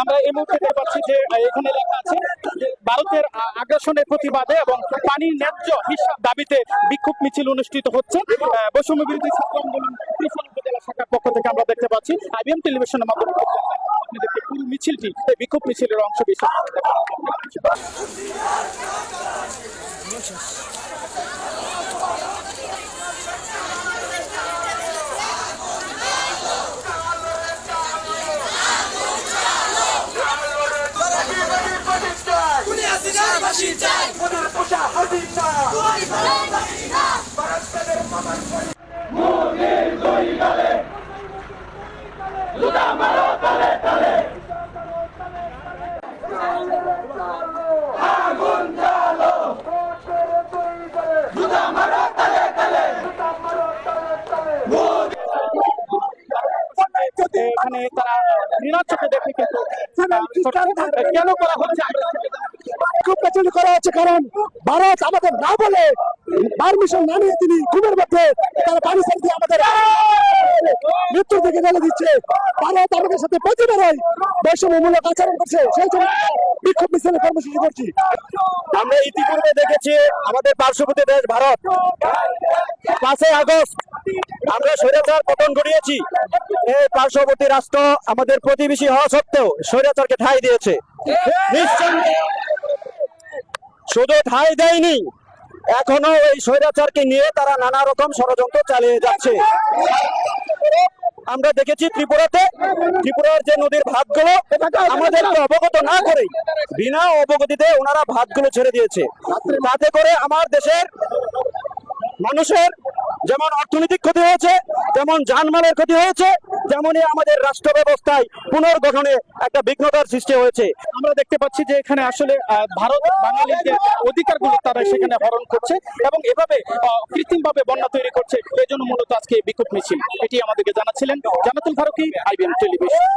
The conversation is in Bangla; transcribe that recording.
আমরা এই মুহূর্তে দেখতে পাচ্ছি যে এখানে লেখা আছে যে ভারতের আগ্রাসনের প্রতিবাদে এবং পানির ন্যায্য হিসাব দাবিতে বিক্ষোভ মিছিল অনুষ্ঠিত হচ্ছে। বৈষম্য বিরোধী ছাত্র আন্দোলন ত্রিশাল উপজেলা শাখার পক্ষ থেকে আমরা দেখতে পাচ্ছি আইবিএম টেলিভিশনের মাধ্যমে আপনাদেরকে পুরো মিছিলটি বিক্ষোভ মিছিলের অংশ বিশেষ এখানে তারা ঘৃণার চোখে দেখে কিন্তু কেন করা হচ্ছে খুব প্রচলিত করা হচ্ছে, কারণ ভারত আমাদের না বলে পারমিশন না নিয়ে তিনি ঘুমের মধ্যে তারা পানি ছেড়ে দিয়ে আমাদের মৃত্যুর দিকে ঠেলে দিচ্ছে। ভারত আমাদের সাথে প্রতিবারই বৈষম্যমূলক আচরণ করছে, সেই জন্য বিক্ষোভ মিছিলের কর্মসূচি করছি। আমরা ইতিপূর্বে দেখেছি আমাদের পার্শ্ববর্তী দেশ ভারত 5ই আগস্ট আমরা স্বৈরাচার পতন ঘটিয়েছি। এই পার্শ্ববর্তী রাষ্ট্র আমাদের প্রতিবেশী হওয়া সত্ত্বেও স্বৈরাচারকে ঠাঁই দিয়েছে। নিঃসন্দেহে শুধু ঠাঁই দেয়নি, এখনো এই স্বৈরাচারকে নিয়ে তারা নানা রকম ষড়যন্ত্র চালিয়ে যাচ্ছে। আমরা দেখেছি ত্রিপুরার যে নদীর ভাতগুলো আমাদেরকে অবগত না করে বিনা অবগতিতে ওনারা ভাতগুলো ছেড়ে দিয়েছে। তাতে করে আমার দেশের মানুষের যেমন অর্থনৈতিক ক্ষতি হয়েছে, তেমন জানমালের ক্ষতি হয়েছে, তেমনই আমাদের রাষ্ট্র ব্যবস্থায় পুনর্গঠনে একটা বিঘ্নতার সৃষ্টি হয়েছে। আমরা দেখতে পাচ্ছি যে এখানে আসলে ভারত বাঙালির যে অধিকারগুলো তারা সেখানে হরণ করছে এবং এভাবে কৃত্রিম ভাবে বন্যা তৈরি করছে। এই জন্য মূলত আজকে বিক্ষোভ মিছিল, এটি আমাদেরকে জানাচ্ছিলেন জান্নাতুল ফারুকী, আইবিএম টেলিভিশন।